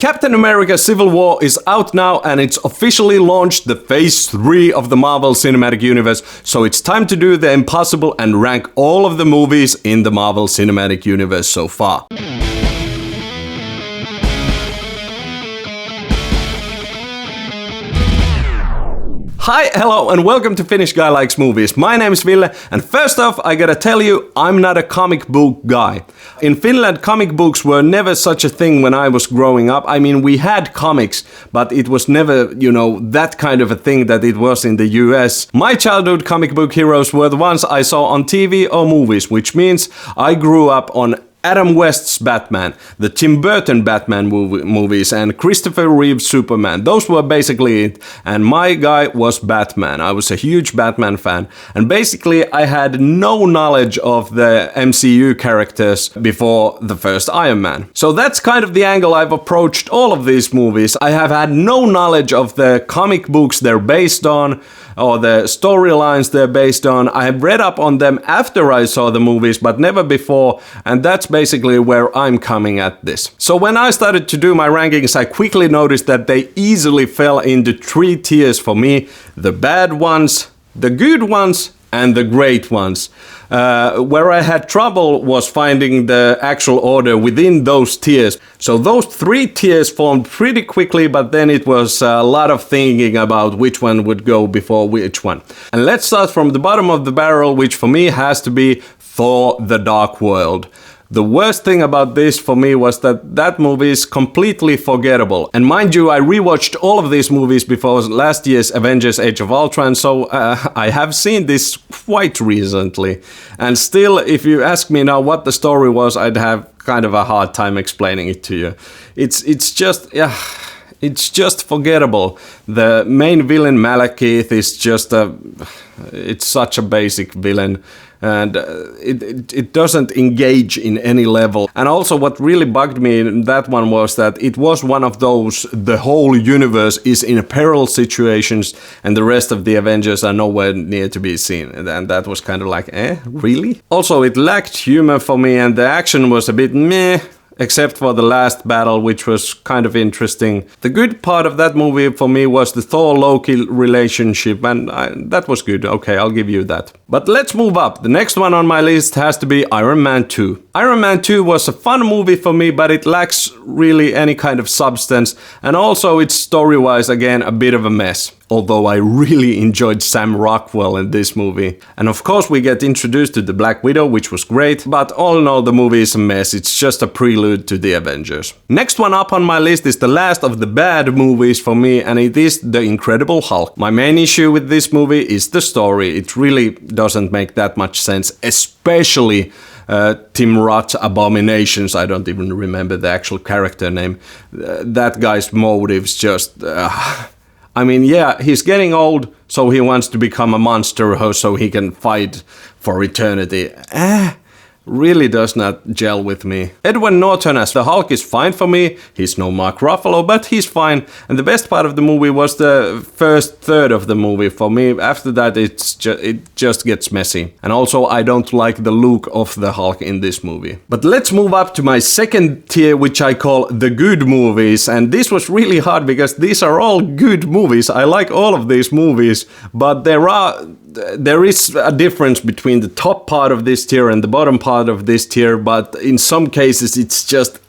Captain America Civil War is out now and it's officially launched the Phase 3 of the Marvel Cinematic Universe, so it's time to do the impossible and rank all of the movies in the Marvel Cinematic Universe so far. Hi, hello, and welcome to Finnish Guy Likes Movies. My name is Ville, and first off, I gotta tell you, I'm not a comic book guy. In Finland, comic books were never such a thing when I was growing up. I mean, we had comics, but it was never, that kind of a thing that it was in the US. My childhood comic book heroes were the ones I saw on TV or movies, which means I grew up on Adam West's Batman, the Tim Burton Batman movies, and Christopher Reeve's Superman. Those were basically it. And my guy was Batman. I was a huge Batman fan. And basically, I had no knowledge of the MCU characters before the first Iron Man. So that's kind of the angle I've approached all of these movies. I have had no knowledge of the comic books they're based on, or the storylines they're based on. I have read up on them after I saw the movies, but never before, and that's basically where I'm coming at this. So when I started to do my rankings, I quickly noticed that they easily fell into three tiers for me: the bad ones, the good ones, and the great ones. Where I had trouble was finding the actual order within those tiers. So those three tiers formed pretty quickly, but then it was a lot of thinking about which one would go before which one. And let's start from the bottom of the barrel, which for me has to be Thor: The Dark World. The worst thing about this for me was that movie is completely forgettable. And mind you, I rewatched all of these movies before last year's Avengers Age of Ultron, so I have seen this quite recently. And still, if you ask me now what the story was, I'd have kind of a hard time explaining it to you. It's just forgettable. The main villain, Malekith, is just it's such a basic villain. And it doesn't engage in any level. And also what really bugged me in that one was that it was one of those, the whole universe is in peril situations and the rest of the Avengers are nowhere near to be seen. And that was kind of like, really? Also, it lacked humor for me and the action was a bit meh, except for the last battle, which was kind of interesting. The good part of that movie for me was the Thor-Loki relationship, and that was good. Okay, I'll give you that. But let's move up. The next one on my list has to be Iron Man 2. Iron Man 2 was a fun movie for me, but it lacks really any kind of substance, and also it's story-wise, again, a bit of a mess. Although I really enjoyed Sam Rockwell in this movie. And of course we get introduced to the Black Widow, which was great, but all in all the movie is a mess. It's just a prelude to the Avengers. Next one up on my list is the last of the bad movies for me, and it is The Incredible Hulk. My main issue with this movie is the story. It really doesn't make that much sense, especially Tim Roth's Abominations. I don't even remember the actual character name. That guy's motives just... I mean, yeah, he's getting old, so he wants to become a monster so he can fight for eternity. Really does not gel with me. Edward Norton as the Hulk is fine for me. He's no Mark Ruffalo, but he's fine. And the best part of the movie was the first third of the movie for me. After that, it just gets messy. And also, I don't like the look of the Hulk in this movie. But let's move up to my second tier, which I call the good movies. And this was really hard because these are all good movies. I like all of these movies, but there is a difference between the top part of this tier and the bottom part of this tier, but in some cases it's just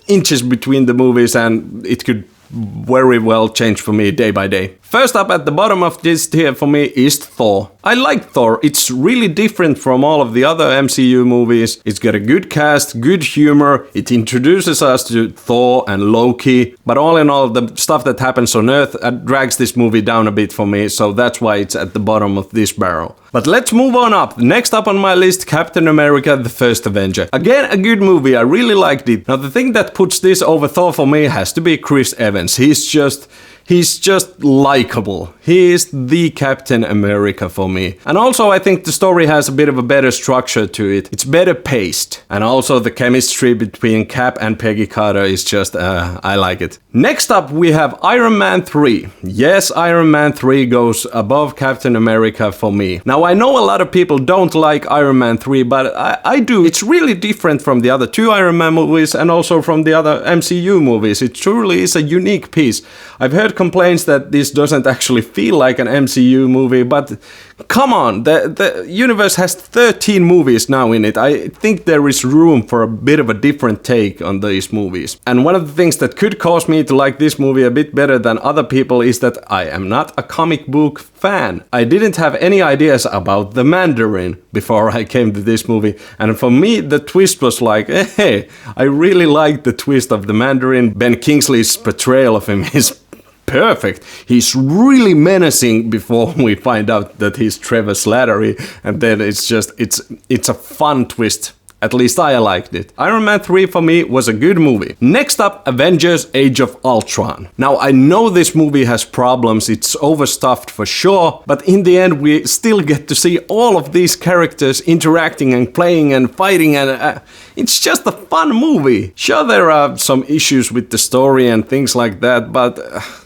inches between the movies and it could very well change for me day by day. First up at the bottom of this tier for me is Thor. I like Thor. It's really different from all of the other MCU movies. It's got a good cast, good humor. It introduces us to Thor and Loki. But all in all, the stuff that happens on Earth drags this movie down a bit for me. So that's why it's at the bottom of this barrel. But let's move on up. Next up on my list, Captain America: The First Avenger. Again, a good movie. I really liked it. Now the thing that puts this over Thor for me has to be Chris Evans. He's just likable. He is the Captain America for me. And also I think the story has a bit of a better structure to it. It's better paced. And also the chemistry between Cap and Peggy Carter is just, I like it. Next up we have Iron Man 3. Yes, Iron Man 3 goes above Captain America for me. Now I know a lot of people don't like Iron Man 3, but I do. It's really different from the other two Iron Man movies and also from the other MCU movies. It truly is a unique piece. I've heard complaints that this doesn't actually feel like an MCU movie, but come on, the universe has 13 movies now in it. I think there is room for a bit of a different take on these movies. And one of the things that could cause me to like this movie a bit better than other people is that I am not a comic book fan. I didn't have any ideas about the Mandarin before I came to this movie, and for me the twist was like, hey, I really like the twist of the Mandarin. Ben Kingsley's portrayal of him is perfect. He's really menacing before we find out that he's Trevor Slattery, and then it's a fun twist. At least I liked it. Iron Man 3 for me was a good movie. Next up, Avengers Age of Ultron. Now I know this movie has problems, it's overstuffed for sure, but in the end we still get to see all of these characters interacting and playing and fighting, and it's just a fun movie. Sure, there are some issues with the story and things like that, but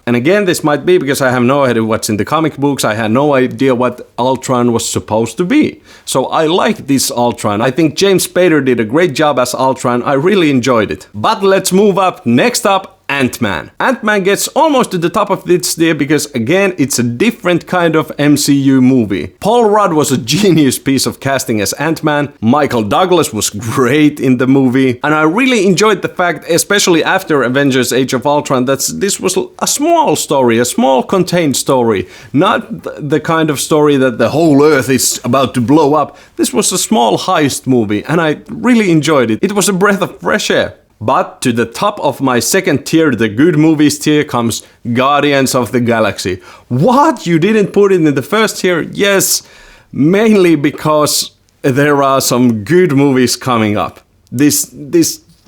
and again, this might be because I have no idea what's in the comic books. I had no idea what Ultron was supposed to be. So I like this Ultron. I think James Spader did a great job as Ultron. I really enjoyed it. But let's move up. Next up, Ant-Man. Ant-Man gets almost to the top of this tier because, again, it's a different kind of MCU movie. Paul Rudd was a genius piece of casting as Ant-Man. Michael Douglas was great in the movie. And I really enjoyed the fact, especially after Avengers Age of Ultron, that this was a small story, a small contained story. Not the kind of story that the whole Earth is about to blow up. This was a small heist movie, and I really enjoyed it. It was a breath of fresh air. But to the top of my second tier, the good movies tier, comes Guardians of the Galaxy. What? You didn't put it in the first tier? Yes, mainly because there are some good movies coming up. This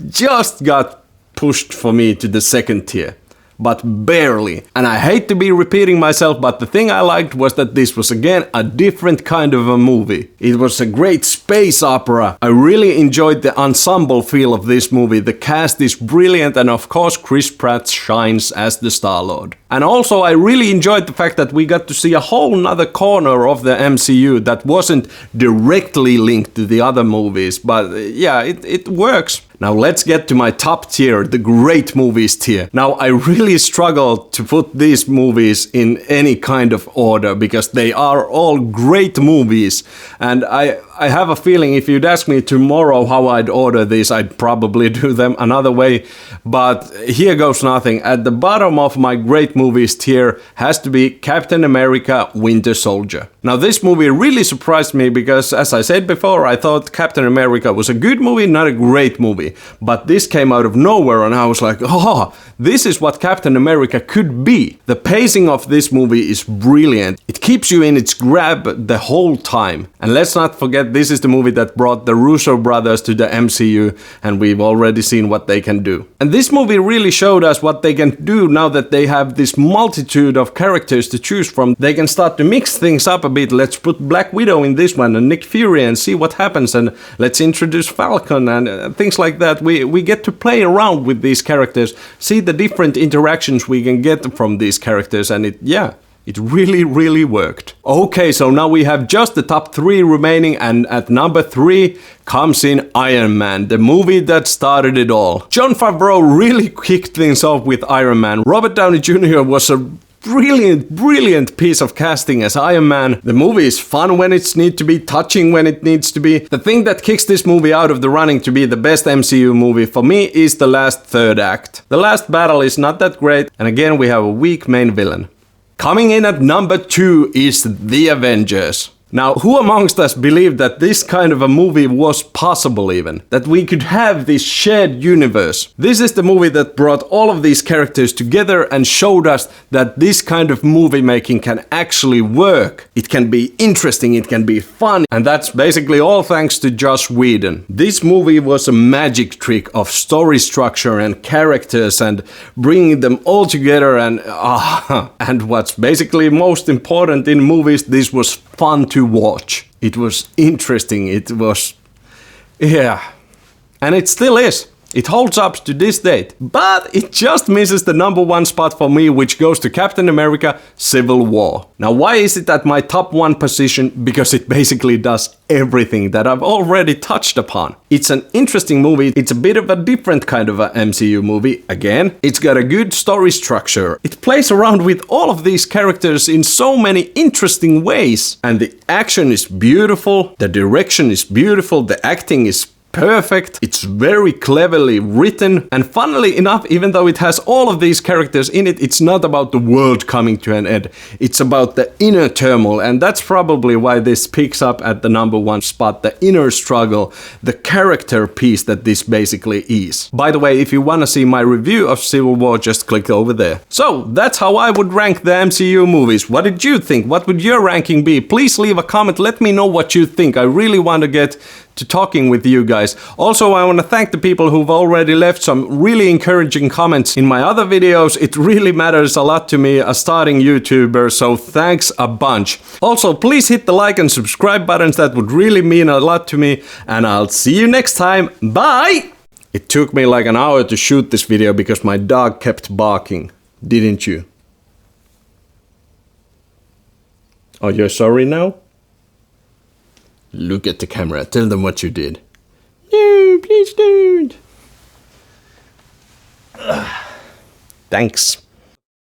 just got pushed for me to the second tier. But barely. And I hate to be repeating myself, but the thing I liked was that this was again a different kind of a movie. It was a great space opera. I really enjoyed the ensemble feel of this movie. The cast is brilliant, and of course Chris Pratt shines as the Star-Lord. And also I really enjoyed the fact that we got to see a whole nother corner of the MCU that wasn't directly linked to the other movies, but yeah, it works. Now let's get to my top tier, the great movies tier. Now I really struggled to put these movies in any kind of order because they are all great movies, and I have a feeling if you'd ask me tomorrow how I'd order these, I'd probably do them another way, but here goes nothing. At the bottom of my great movies tier has to be Captain America Winter Soldier. Now this movie really surprised me because, as I said before, I thought Captain America was a good movie, not a great movie. But this came out of nowhere and I was like, oh, this is what Captain America could be. The pacing of this movie is brilliant. It keeps you in its grab the whole time. And let's not forget, this is the movie that brought the Russo brothers to the MCU, and we've already seen what they can do. And this movie really showed us what they can do now that they have this multitude of characters to choose from. They can start to mix things up a bit. Let's put Black Widow in this one and Nick Fury and see what happens, and let's introduce Falcon and things like that. We get to play around with these characters, see the different interactions we can get from these characters, and it really worked. Okay, so now we have just the top 3 remaining, and at number 3 comes in Iron Man, the movie that started it all. Jon Favreau really kicked things off with Iron Man. Robert Downey Jr. was a brilliant piece of casting as Iron Man. The movie is fun when it needs to be, touching when it needs to be. The thing that kicks this movie out of the running to be the best MCU movie for me is the last third act. The last battle is not that great, and again we have a weak main villain. Coming in at number 2 is The Avengers. Now, who amongst us believed that this kind of a movie was possible even? That we could have this shared universe? This is the movie that brought all of these characters together and showed us that this kind of movie making can actually work. It can be interesting, it can be fun, and that's basically all thanks to Joss Whedon. This movie was a magic trick of story structure and characters and bringing them all together and what's basically most important in movies, this was fun to watch. It was interesting, it was... yeah. And it still is. It holds up to this date. But it just misses the #1 spot for me, which goes to Captain America Civil War. Now, why is it at my top 1 position? Because it basically does everything that I've already touched upon. It's an interesting movie. It's a bit of a different kind of a MCU movie. Again, it's got a good story structure. It plays around with all of these characters in so many interesting ways. And the action is beautiful. The direction is beautiful. The acting is perfect. It's very cleverly written, and funnily enough, even though it has all of these characters in it, it's not about the world coming to an end. It's about the inner turmoil, and that's probably why this picks up at the #1 spot. The inner struggle, the character piece that this basically is. By the way, if you want to see my review of Civil War, just click over there. So that's how I would rank the MCU movies. What did you think? What would your ranking be? Please leave a comment. Let me know what you think. I really want to get to talking with you guys. Also, I want to thank the people who've already left some really encouraging comments in my other videos. It really matters a lot to me, a starting YouTuber, so thanks a bunch. Also, please hit the like and subscribe buttons. That would really mean a lot to me, and I'll see you next time. Bye! It took me like an hour to shoot this video because my dog kept barking, didn't you? Oh, you're sorry now? Look at the camera, tell them what you did. No, please don't. Thanks.